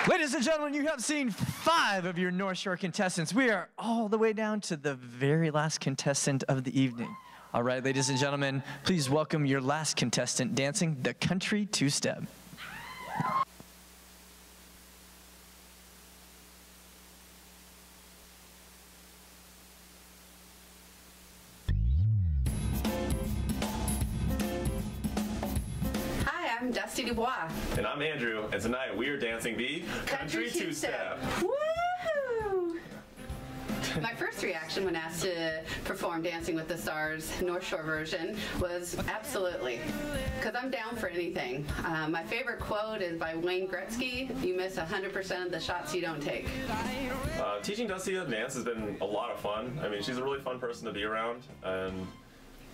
Ladies and gentlemen, you have seen 5 of your North Shore contestants. We are all the way down to the very last contestant of the evening. All right, ladies and gentlemen, please welcome your last contestant dancing the country two-step. I'm Dusty DuBois. And I'm Andrew, and tonight we are dancing the Country Two-Step. Woo! My first reaction when asked to perform Dancing with the Stars North Shore version was absolutely, because I'm down for anything. My favorite quote is by Wayne Gretzky: "You miss 100% of the shots you don't take." Teaching Dusty how to dance has been a lot of fun. I mean, she's a really fun person to be around, and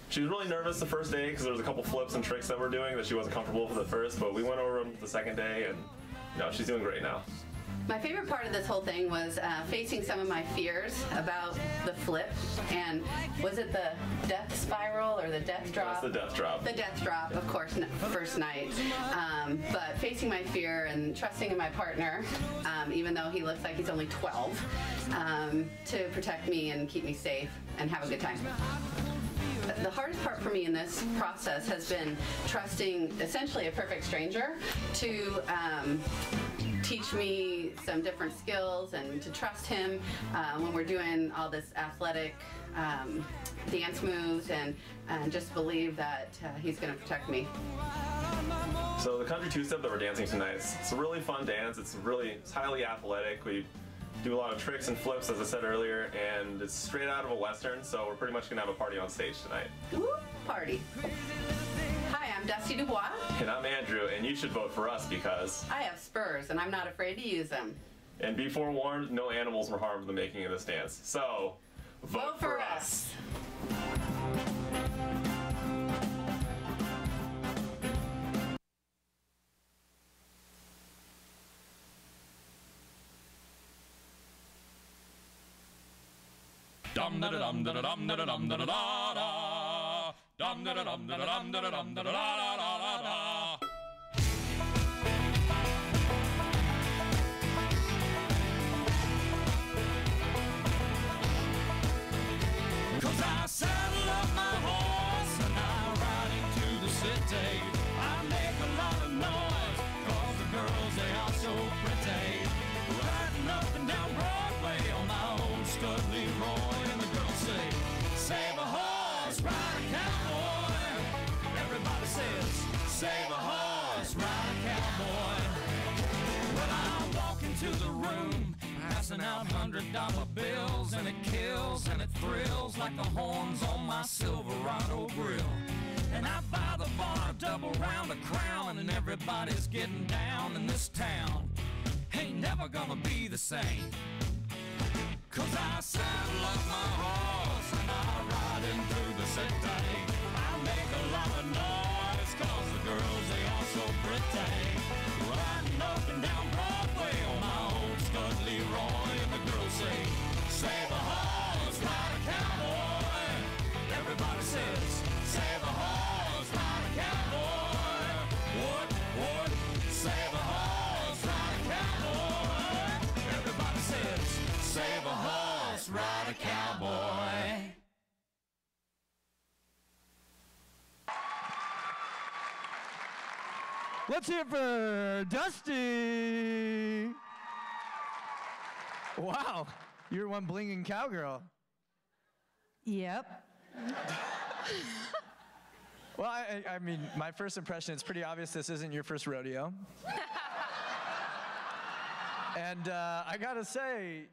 she was really nervous the first day because there was a couple flips and tricks that we're doing that she wasn't comfortable with at first, but we went over them the second day, and she's doing great now. My favorite part of this whole thing was facing some of my fears about the flip, and was it the death spiral or the death drop? That's the death drop. The death drop, of course, first night. But facing my fear and trusting in my partner, even though he looks like he's only 12, to protect me and keep me safe and have a good time. The hardest part for me in this process has been trusting essentially a perfect stranger to teach me some different skills, and to trust him when we're doing all this athletic dance moves, and just believe that he's going to protect me. So the Country Two-Step that we're dancing tonight, it's a really fun dance. It's highly athletic. We do a lot of tricks and flips, as I said earlier, and it's straight out of a Western, so we're pretty much going to have a party on stage tonight. Woo, party. Hi, I'm Dusty DuBois. And I'm Andrew, and you should vote for us because I have spurs, and I'm not afraid to use them. And be forewarned, no animals were harmed in the making of this dance. So, vote for us. Dum da da dum da da dum da da dum da da da da. Dum da da dum da da dum da da dum da da da da da. Cause I saddle up my horse and I ride into the city. I make a lot of noise, cause the girls, they are so pretty. Riding up and down Broadway on my old stud Leroy. Save a horse, ride a cowboy. Everybody says, save a horse, ride a cowboy. Well, I walk into the room, passing out $100 bills, and it kills and it thrills like the horns on my Silverado grill. And I buy the bar a double round of Crown, and everybody's getting down in this town. Ain't never gonna be the same. Cause I saddle up my horse and I ride into the city. I make a lot of noise cause the girls, they are so pretty. Riding up and down Broadway on my old stud Leroy, and the girls say, save a horse, ride a cowboy. Everybody says, save a horse, ride a cowboy. What? Save a horse, ride a cowboy. Everybody says, save a horse, ride a cowboy. Let's hear it for Dusty. Wow, you're one blinging cowgirl. Yep. Well, I mean, my first impression, it's pretty obvious this isn't your first rodeo. And I gotta say,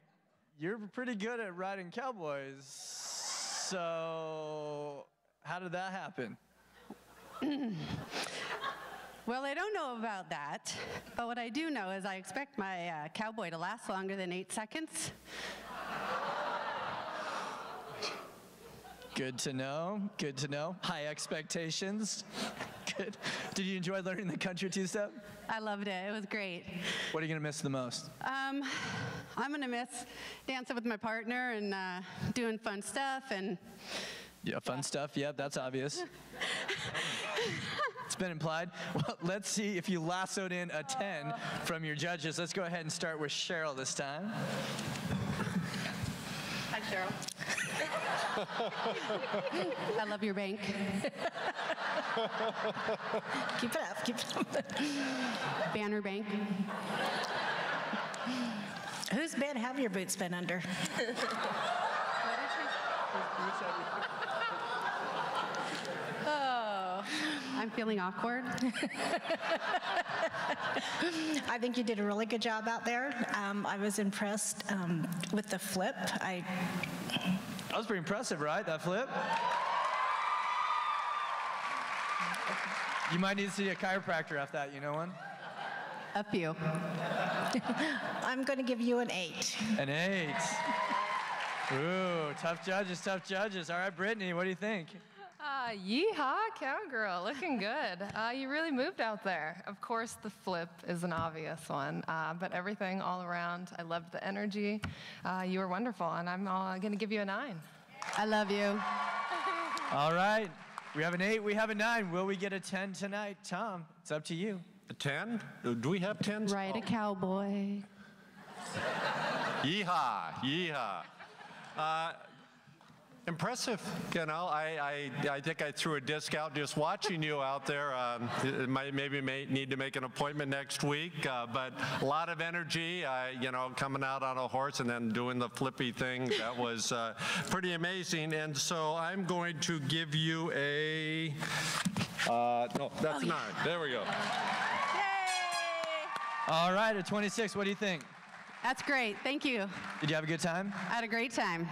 you're pretty good at riding cowboys. So how did that happen? Well, I don't know about that, but what I do know is I expect my cowboy to last longer than 8 seconds. Good to know, good to know. High expectations. Good. Did you enjoy learning the country two-step? I loved it, it was great. What are you gonna miss the most? I'm gonna miss dancing with my partner and doing fun stuff and... Yeah, fun stuff, yep, that's obvious. It's been implied. Well, let's see if you lassoed in a 10 from your judges. Let's go ahead and start with Cheryl this time. Hi, Cheryl. I love your bank. Keep it up, keep it up. Banner bank. Whose bed have your boots been under? Oh, I'm feeling awkward. I think you did a really good job out there. I was impressed with the flip. That was pretty impressive, right? That flip? You might need to see a chiropractor after that, you know one? A few. I'm going to give you an 8. An 8. Ooh, tough judges, tough judges. All right, Brittany, what do you think? Yeehaw, cowgirl, looking good. You really moved out there. Of course, the flip is an obvious one, but everything all around, I loved the energy. You were wonderful, and I'm going to give you a 9. I love you. All right, we have an 8, we have a 9. Will we get a 10 tonight? Tom, it's up to you. A 10? Do we have 10s? Ride a cowboy. Yeehaw, yeehaw. Impressive, you know. I think I threw a disc out just watching you out there. Maybe need to make an appointment next week, but a lot of energy, you know, coming out on a horse and then doing the flippy thing. That was pretty amazing. And so I'm going to give you a, no, that's a 9. There we go. All right, a 26, what do you think? That's great. Thank you. Did you have a good time? I had a great time.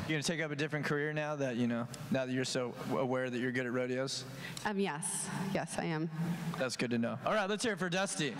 You're gonna take up a different career now that, you know, now that you're so aware that you're good at rodeos? Yes. Yes, I am. That's good to know. All right, let's hear it for Dusty.